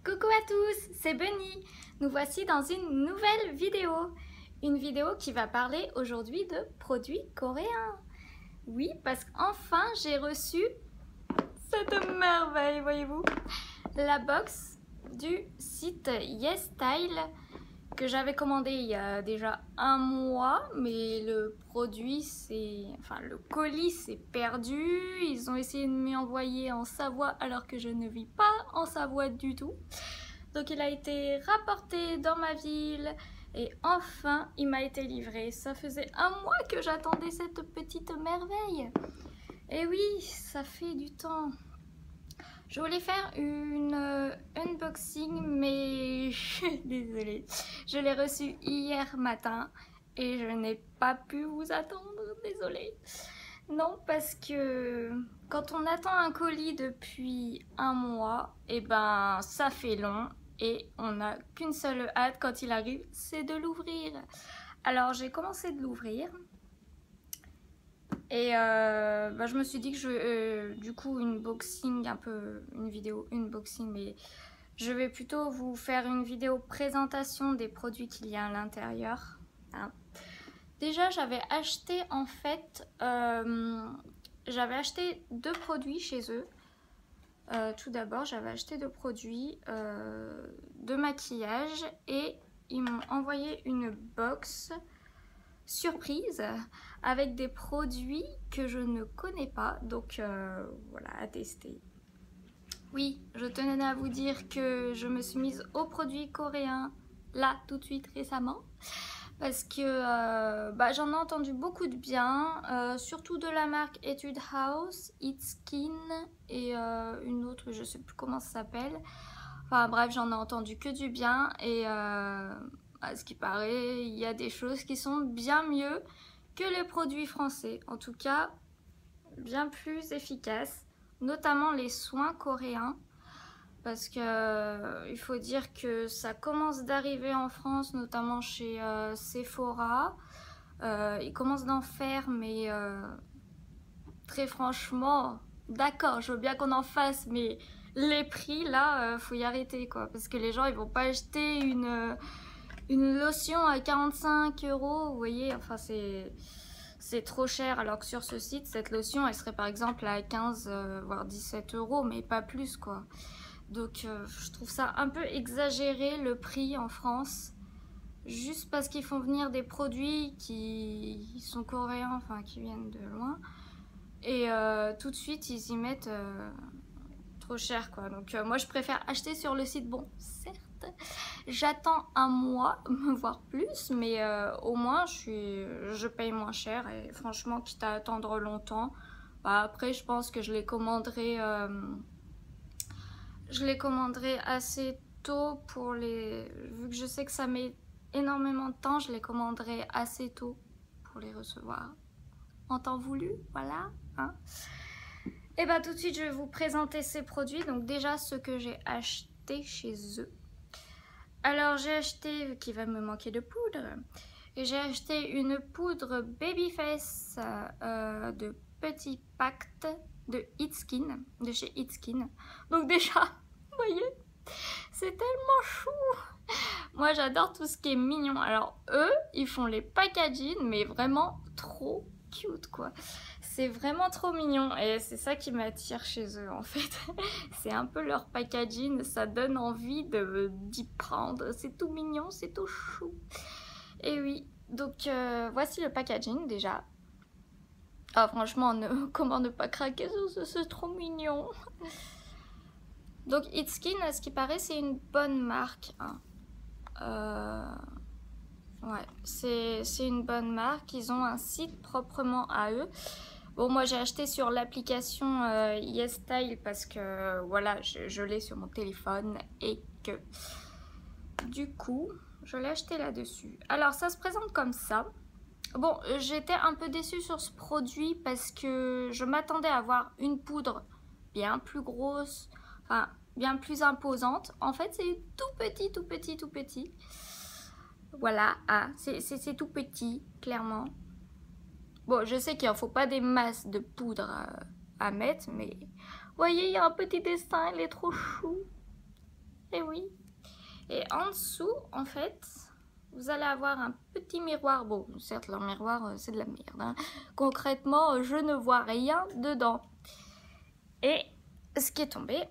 Coucou à tous, c'est Bunny. Nous voici dans une nouvelle vidéo. Une vidéo qui va parler aujourd'hui de produits coréens. Oui, parce qu'enfin j'ai reçu cette merveille, voyez-vous. La box du site YesStyle que j'avais commandé il y a déjà un mois, mais le produit, le colis s'est perdu. Ils ont essayé de m'y envoyer en Savoie alors que je ne vis pas en Savoie du tout. Donc il a été rapporté dans ma ville et enfin il m'a été livré. Ça faisait un mois que j'attendais cette petite merveille. Et oui, ça fait du temps. Je voulais faire une unboxing, mais je suis désolée. Je l'ai reçu hier matin et je n'ai pas pu vous attendre, désolée. Non, parce que quand on attend un colis depuis un mois, et ben ça fait long et on n'a qu'une seule hâte quand il arrive, c'est de l'ouvrir. Alors j'ai commencé de l'ouvrir. Et je me suis dit que du coup une vidéo unboxing, mais je vais plutôt vous faire une vidéo présentation des produits qu'il y a à l'intérieur. Hein. Déjà j'avais acheté j'avais acheté deux produits chez eux. Tout d'abord j'avais acheté deux produits de maquillage et ils m'ont envoyé une box surprise avec des produits que je ne connais pas, donc voilà, à tester. Oui, je tenais à vous dire que je me suis mise aux produits coréens là tout de suite récemment parce que j'en ai entendu beaucoup de bien, surtout de la marque Etude House, It's Skin et une autre, je sais plus comment ça s'appelle. Enfin bref, j'en ai entendu que du bien et à ce qui paraît, il y a des choses qui sont bien mieux que les produits français. En tout cas, bien plus efficaces, notamment les soins coréens. Parce que il faut dire que ça commence d'arriver en France, notamment chez Sephora. Ils commencent d'en faire, mais très franchement, d'accord, je veux bien qu'on en fasse, mais les prix, là, faut y arrêter, quoi. Parce que les gens, ils vont pas acheter une lotion à 45 €, vous voyez, enfin c'est trop cher, alors que sur ce site, cette lotion, elle serait par exemple à 15 voire 17 €, mais pas plus, quoi. Donc je trouve ça un peu exagéré, le prix en France, juste parce qu'ils font venir des produits qui sont coréens, enfin qui viennent de loin, et tout de suite, ils y mettent trop cher, quoi. Donc moi, je préfère acheter sur le site, bon, certes, j'attends un mois, voire plus, mais au moins je paye moins cher et franchement, quitte à attendre longtemps, après je pense que je les commanderai assez tôt vu que je sais que ça met énormément de temps, je les commanderai assez tôt pour les recevoir en temps voulu, voilà, hein. Et tout de suite, je vais vous présenter ces produits. Donc déjà, ceux que j'ai achetés chez eux. Alors j'ai acheté, vu qu'il va me manquer de poudre, et j'ai acheté une poudre Babyface de Petit Pacte de It's Skin, de chez It's Skin. Donc déjà, vous voyez, c'est tellement chou. Moi j'adore tout ce qui est mignon. Alors eux, ils font les packaging, mais vraiment trop cute, quoi. C'est vraiment trop mignon et c'est ça qui m'attire chez eux en fait. C'est un peu leur packaging, ça donne envie d'y prendre. C'est tout mignon, c'est tout chou. Et oui, donc voici le packaging déjà. Ah franchement, comment ne pas craquer sur ce, c'est trop mignon. Donc It's Skin, à ce qui paraît, c'est une bonne marque. Hein. Ouais, c'est une bonne marque. Ils ont un site proprement à eux. Bon, moi j'ai acheté sur l'application YesStyle parce que voilà, je l'ai sur mon téléphone et que du coup, je l'ai acheté là-dessus. Alors, ça se présente comme ça. Bon, j'étais un peu déçue sur ce produit parce que je m'attendais à avoir une poudre bien plus grosse, enfin bien plus imposante. En fait, c'est tout petit, tout petit, tout petit. Voilà, c'est tout petit, clairement. Bon, je sais qu'il ne faut pas des masses de poudre à mettre, mais... Vous voyez, il y a un petit dessin, il est trop chou. Et oui. Et en dessous, en fait, vous allez avoir un petit miroir. Bon, certes, leur miroir, c'est de la merde. Hein. Concrètement, je ne vois rien dedans. Et ce qui est tombé,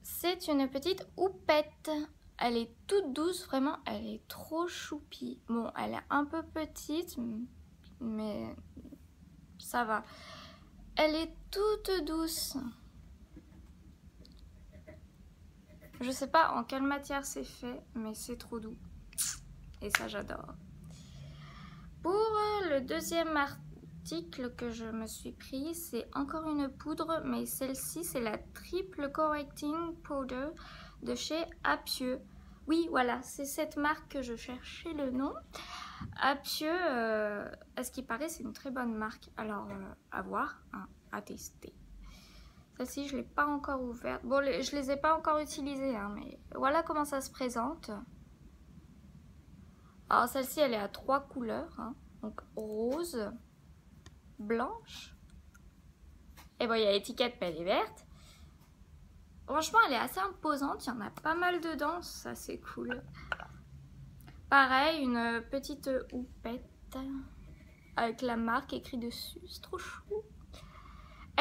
c'est une petite houppette. Elle est toute douce, vraiment, elle est trop choupie. Bon, elle est un peu petite, mais ça va. Elle est toute douce. Je sais pas en quelle matière c'est fait, mais c'est trop doux. Et ça, j'adore. Pour le deuxième article que je me suis pris, c'est encore une poudre, mais celle-ci, c'est la Triple Correcting Powder de chez Appieux. Oui, voilà, c'est cette marque que je cherchais le nom. Appieux, à ce qui paraît, c'est une très bonne marque. Alors, à voir, hein, à tester. Celle-ci, je ne l'ai pas encore ouverte. Bon, je ne les ai pas encore utilisées, hein, mais voilà comment ça se présente. Alors, celle-ci, elle est à 3 couleurs. Hein. Donc, rose, blanche. Et bon, il y a l'étiquette, mais elle est verte. Franchement, elle est assez imposante. Il y en a pas mal dedans. Ça, c'est cool. Pareil, une petite houppette avec la marque écrite dessus. C'est trop chou.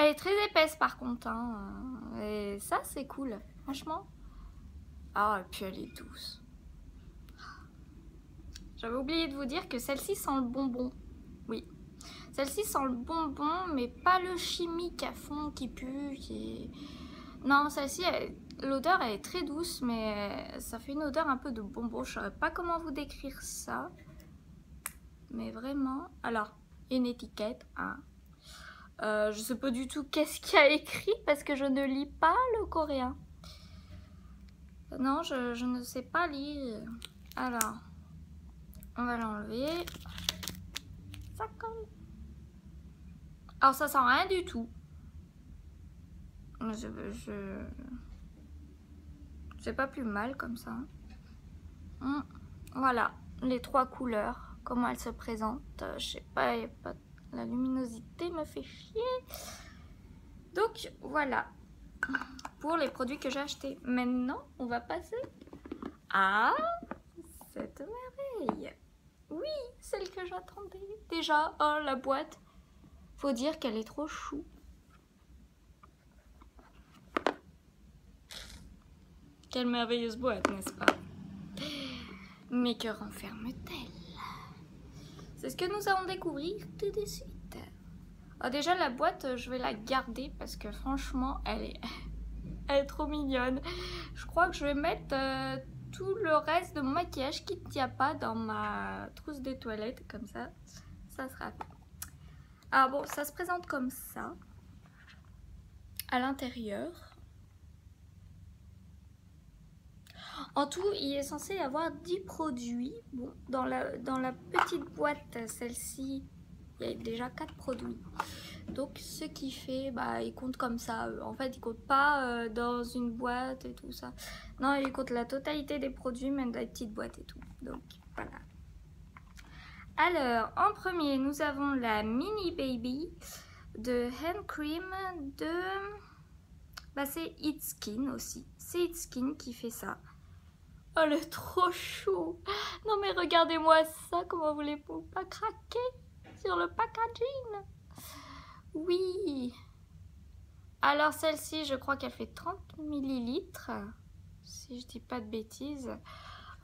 Elle est très épaisse par contre, hein. Et ça c'est cool, franchement. Ah, et puis elle est douce. J'avais oublié de vous dire que celle-ci sent le bonbon. Oui, celle-ci sent le bonbon, mais pas le chimique à fond qui pue. Non, celle-ci, l'odeur elle est très douce, mais ça fait une odeur un peu de bonbon. Je ne saurais pas comment vous décrire ça. Mais vraiment, alors, une étiquette, hein. Je sais pas du tout qu'est-ce qu'il y a écrit parce que je ne lis pas le coréen. Non, je ne sais pas lire. Alors, on va l'enlever. Ça colle. Alors, ça sent rien du tout. C'est pas plus mal comme ça. Voilà, les 3 couleurs. Comment elles se présentent. Je sais pas, il n'y a pas... La luminosité me fait chier. Donc voilà pour les produits que j'ai achetés. Maintenant, on va passer à cette merveille. Oui, celle que j'attendais. Déjà, oh, la boîte. Faut dire qu'elle est trop chou. Quelle merveilleuse boîte, n'est-ce pas? Mais que renferme-t-elle? C'est ce que nous allons découvrir tout de suite. Alors déjà la boîte, je vais la garder parce que franchement, elle est trop mignonne. Je crois que je vais mettre tout le reste de mon maquillage qui ne tient pas dans ma trousse des toilettes. Comme ça, ça sera fait. Alors bon, ça se présente comme ça. À l'intérieur. En tout, il est censé y avoir 10 produits. Bon, dans la petite boîte, celle-ci, il y a déjà 4 produits. Donc, ce qui fait, bah, il compte comme ça. En fait, il compte pas dans une boîte et tout ça. Non, il compte la totalité des produits, même dans les petites boîtes et tout. Donc, voilà. Alors, en premier, nous avons la Mini Baby de Hand Cream de... Bah, c'est It's Skin aussi. C'est It's Skin qui fait ça. Oh, elle est trop chou. Non mais regardez-moi ça, comment voulez-vous pas craquer sur le packaging? Oui. Alors celle-ci, je crois qu'elle fait 30 ml. Si je dis pas de bêtises.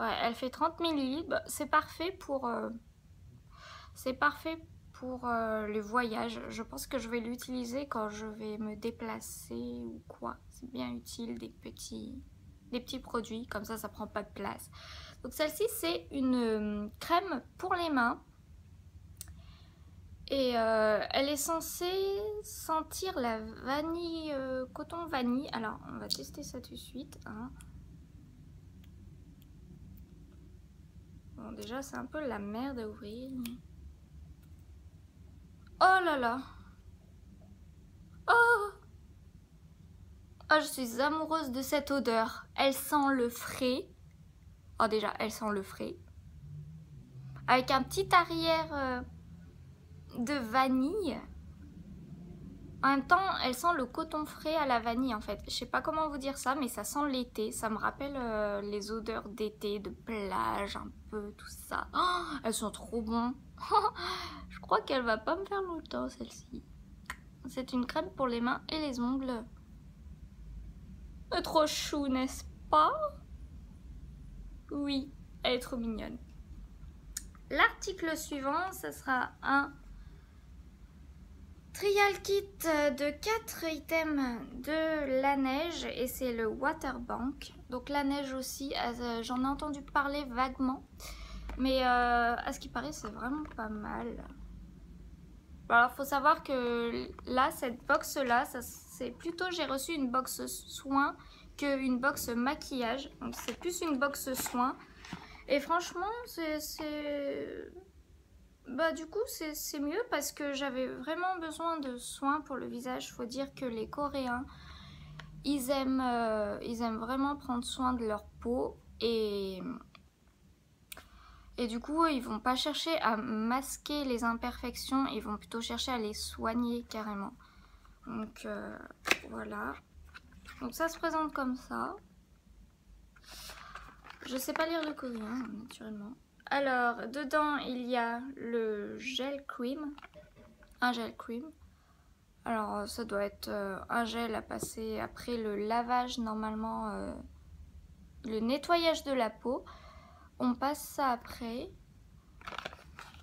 Ouais, elle fait 30 ml. Bah, c'est parfait pour... les voyages. Je pense que je vais l'utiliser quand je vais me déplacer ou quoi. C'est bien utile, des petits produits, comme ça prend pas de place. Donc celle-ci c'est une crème pour les mains et elle est censée sentir la vanille, coton vanille. Alors on va tester ça tout de suite, hein. Bon, déjà c'est un peu la merde à ouvrir. Oh là là. Oh, oh, je suis amoureuse de cette odeur. Elle sent le frais. Oh déjà, elle sent le frais. Avec un petit arrière de vanille. En même temps, elle sent le coton frais à la vanille en fait. Je sais pas comment vous dire ça, mais ça sent l'été. Ça me rappelle les odeurs d'été, de plage, un peu, tout ça. Oh, elles sont trop bonnes. Je crois qu'elle va pas me faire longtemps celle-ci. C'est une crème pour les mains et les ongles. Trop chou, n'est-ce pas? Oui, elle est trop mignonne. L'article suivant, ce sera un trial kit de 4 items de la neige et c'est le Waterbank. Donc la neige aussi, j'en ai entendu parler vaguement. Mais à ce qui paraît, c'est vraiment pas mal. Alors faut savoir que là, cette box là, c'est plutôt j'ai reçu une box soin qu'une box maquillage. Donc c'est plus une box soin. Et franchement, bah du coup c'est mieux parce que j'avais vraiment besoin de soins pour le visage. Faut dire que les Coréens, ils aiment vraiment prendre soin de leur peau et du coup ils vont pas chercher à masquer les imperfections, ils vont plutôt chercher à les soigner carrément. Donc voilà. Donc ça se présente comme ça. Je sais pas lire le coréen naturellement. Alors, dedans, il y a le gel cream. Un gel cream. Alors, ça doit être un gel à passer après le lavage, normalement, le nettoyage de la peau. On passe ça après.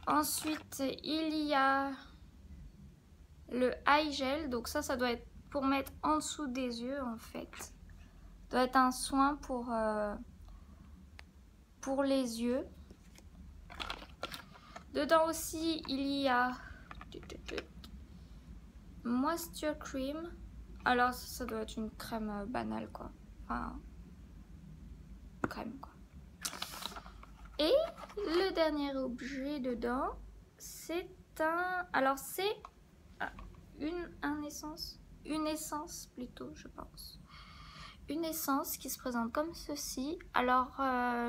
Ensuite, il y a le eye gel. Donc ça doit être pour mettre en dessous des yeux, en fait. Ça doit être un soin pour les yeux. Dedans aussi, il y a Moisture Cream. Alors, ça doit être une crème banale, quoi. Enfin, crème, quoi. Et le dernier objet dedans, c'est un... Alors, c'est une essence plutôt, je pense. Une essence qui se présente comme ceci. Alors,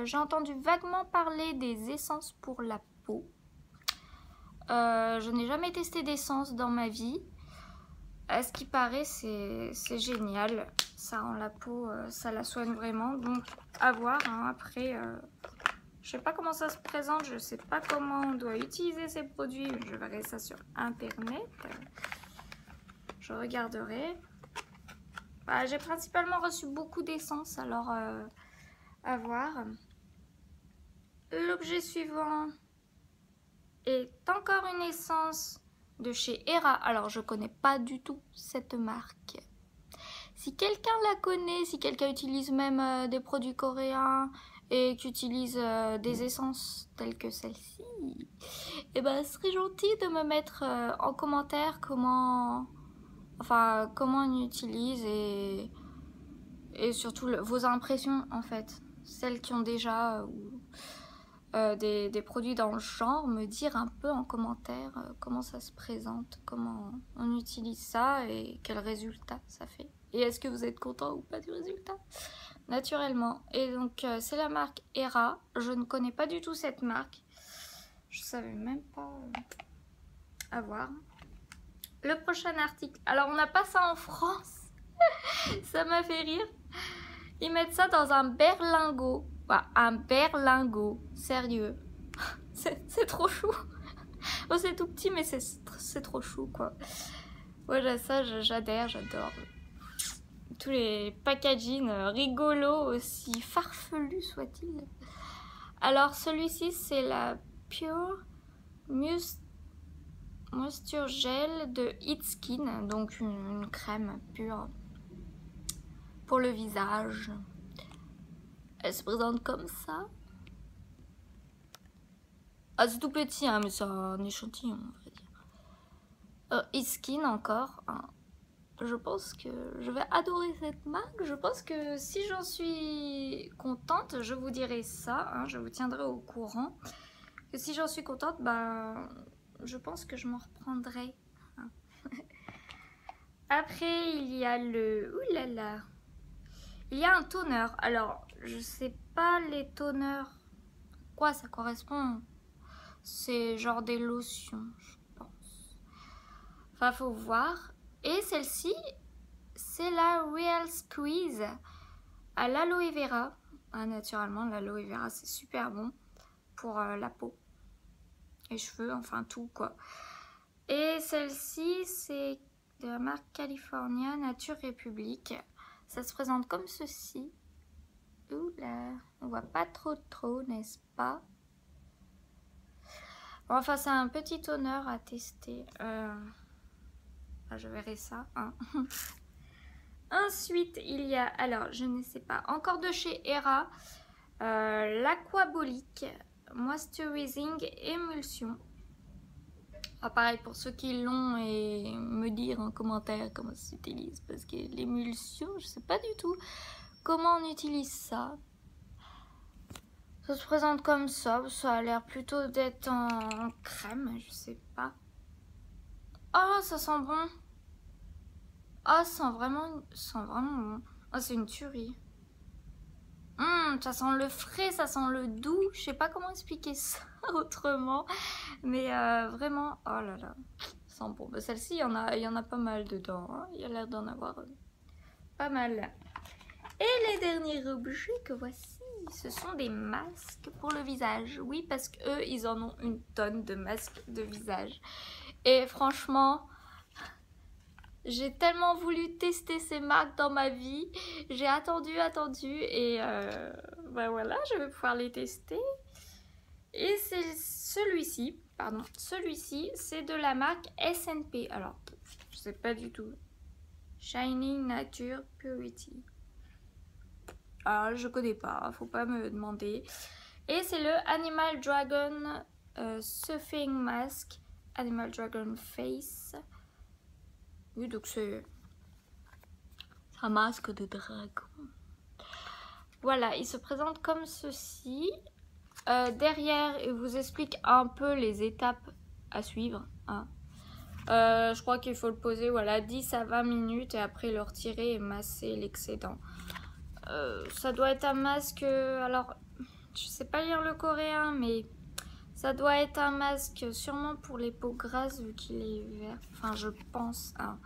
j'ai entendu vaguement parler des essences pour la peau. Je n'ai jamais testé d'essence dans ma vie. À ce qui paraît, c'est génial. Ça rend la peau, ça la soigne vraiment. Donc, à voir. Hein. Après, je sais pas comment ça se présente. Je sais pas comment on doit utiliser ces produits. Je verrai ça sur internet. Je regarderai. Bah, j'ai principalement reçu beaucoup d'essence. Alors, à voir. L'objet suivant est encore une essence de chez Hera. Alors, je connais pas du tout cette marque. Si quelqu'un la connaît, si quelqu'un utilise même des produits coréens et qu'utilise des essences telles que celle-ci, eh ben, ce serait gentil de me mettre en commentaire comment on utilise et surtout vos impressions en fait. Celles qui ont déjà des produits dans le genre, me dire un peu en commentaire comment ça se présente, comment on utilise ça et quel résultat ça fait. Et est-ce que vous êtes content ou pas du résultat? Naturellement. Et donc c'est la marque Hera. Je ne connais pas du tout cette marque. Je savais même pas avoir. Le prochain article. Alors on n'a pas ça en France. Ça m'a fait rire. Ils mettent ça dans un berlingot. Bah, un berlingot, sérieux. C'est trop chou. Bon, c'est tout petit, mais c'est trop chou, quoi. Voilà, ça, j'adore. Tous les packaging rigolos, aussi farfelus soit-il. Alors, celui-ci, c'est la Pure Moisture Gel de Hit Skin. Donc, une crème pure pour le visage. Elle se présente comme ça. Ah, c'est tout petit, hein, mais c'est un échantillon, on va dire. Hit Skin encore. Hein. Je pense que je vais adorer cette marque. Je pense que si j'en suis contente, je vous dirai ça. Hein, je vous tiendrai au courant. Que si j'en suis contente, bah, je pense que je m'en reprendrai. Hein. Après, il y a le... Ouh là là. Il y a un toner. Alors, je sais pas les toners. Quoi ça correspond? C'est genre des lotions, je pense. Enfin, faut voir. Et celle-ci, c'est la Real Squeeze à l'aloe vera. Ah, naturellement, l'aloe vera, c'est super bon pour la peau. Les cheveux, enfin tout quoi. Et celle-ci, c'est de la marque California Nature République. Ça se présente comme ceci. Oula, on voit pas trop, n'est-ce pas? Bon, enfin, c'est un petit toner à tester. Je verrai ça. Hein. Ensuite, il y a, alors, je ne sais pas, encore de chez Hera, l'Aquabolique Moisturizing Emulsion. Ah, pareil, pour ceux qui l'ont, et me dire en commentaire comment ça s'utilise, parce que l'émulsion, je sais pas du tout comment on utilise ça. Ça se présente comme ça a l'air plutôt d'être en crème, je sais pas. Oh, ça sent bon. Oh, ça sent vraiment bon. Oh, c'est une tuerie. Ça sent le frais, ça sent le doux. Je sais pas comment expliquer ça autrement. Mais vraiment, oh là là, ça sent bon. Bah, celle-ci, il y en a pas mal dedans. Hein. Il y a l'air d'en avoir pas mal. Et les derniers objets que voici, ce sont des masques pour le visage. Oui, parce qu'eux, ils en ont une tonne de masques de visage. Et franchement, j'ai tellement voulu tester ces marques dans ma vie. J'ai attendu et ben voilà, je vais pouvoir les tester. Et c'est celui-ci, c'est de la marque SNP. Alors, je sais pas du tout. Shining Nature Purity. Ah, je connais pas, faut pas me demander. Et c'est le Animal Dragon Surfing Mask, Animal Dragon Face. Oui, donc c'est un masque de dragon. Voilà, il se présente comme ceci. Derrière, il vous explique un peu les étapes à suivre. Hein. Je crois qu'il faut le poser, voilà, 10 à 20 minutes et après le retirer et masser l'excédent. Ça doit être un masque, alors je sais pas lire le coréen, mais ça doit être un masque sûrement pour les peaux grasses vu qu'il est vert. Enfin, je pense. Hein.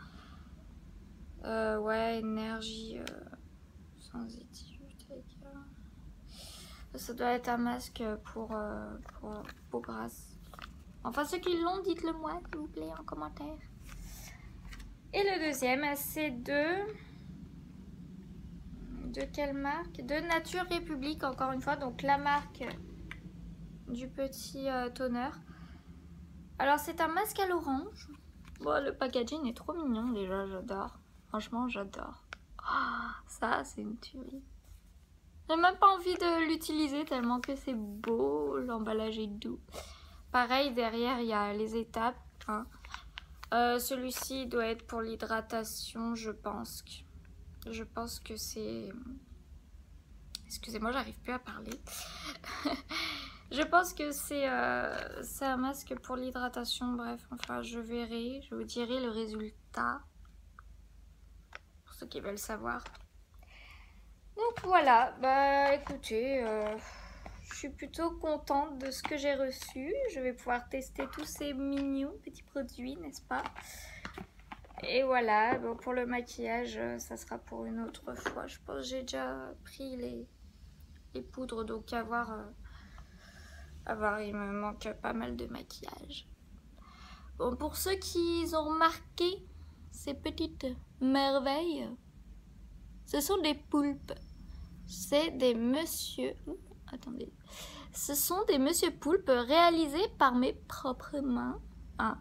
Ouais, énergie sensitive. Ça doit être un masque pour peau grasse. Enfin, ceux qui l'ont, dites-le moi, s'il vous plaît, en commentaire. Et le deuxième, c'est de quelle marque? De Nature République, encore une fois. Donc, la marque du petit toner. Alors, c'est un masque à l'orange. Bon, le packaging est trop mignon, déjà, j'adore. Franchement, j'adore. Oh, ça, c'est une tuerie. J'ai même pas envie de l'utiliser tellement que c'est beau, l'emballage est doux. Pareil, derrière, il y a les étapes. Hein. Celui-ci doit être pour l'hydratation, je pense que c'est... Excusez-moi, j'arrive plus à parler. Je pense que c'est un masque pour l'hydratation. Bref, enfin, je verrai. Je vous dirai le résultat. Pour ceux qui veulent savoir. Donc voilà, bah écoutez, je suis plutôt contente de ce que j'ai reçu. Je vais pouvoir tester tous ces mignons petits produits, n'est-ce pas? Et voilà, bon, pour le maquillage, ça sera pour une autre fois. Je pense que j'ai déjà pris les poudres, donc à voir, il me manque pas mal de maquillage. Bon, pour ceux qui ont remarqué ces petites merveilles, ce sont des poulpes. C'est des monsieur... attendez. Ce sont des monsieur poulpes réalisés par mes propres mains. Hein.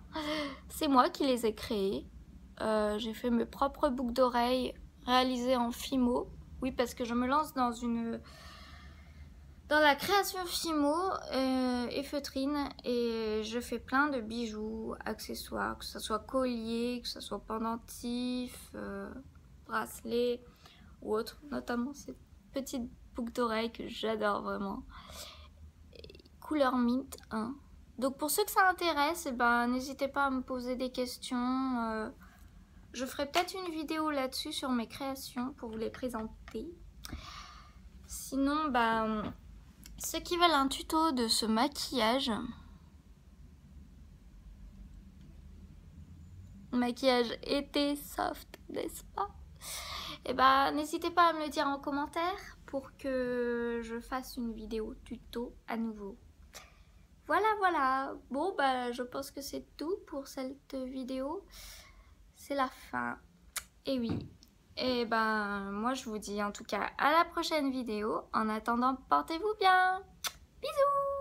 C'est moi qui les ai créés. J'ai fait mes propres boucles d'oreilles réalisées en Fimo. Oui, parce que je me lance dans la création Fimo et feutrine. Et je fais plein de bijoux, accessoires, que ce soit collier, que ce soit pendentif, bracelet ou autre. Notamment cette petite boucle d'oreille que j'adore vraiment. Et couleur mint. Hein. Donc pour ceux que ça intéresse, n'hésitez pas à me poser des questions. Je ferai peut-être une vidéo là-dessus sur mes créations pour vous les présenter. Sinon, ceux qui veulent un tuto de ce maquillage, maquillage était soft, n'est-ce pas? Et bah n'hésitez pas à me le dire en commentaire pour que je fasse une vidéo tuto à nouveau. Voilà. Bon bah je pense que c'est tout pour cette vidéo. C'est la fin. Et oui. Et ben moi je vous dis en tout cas à la prochaine vidéo. En attendant, portez-vous bien. Bisous.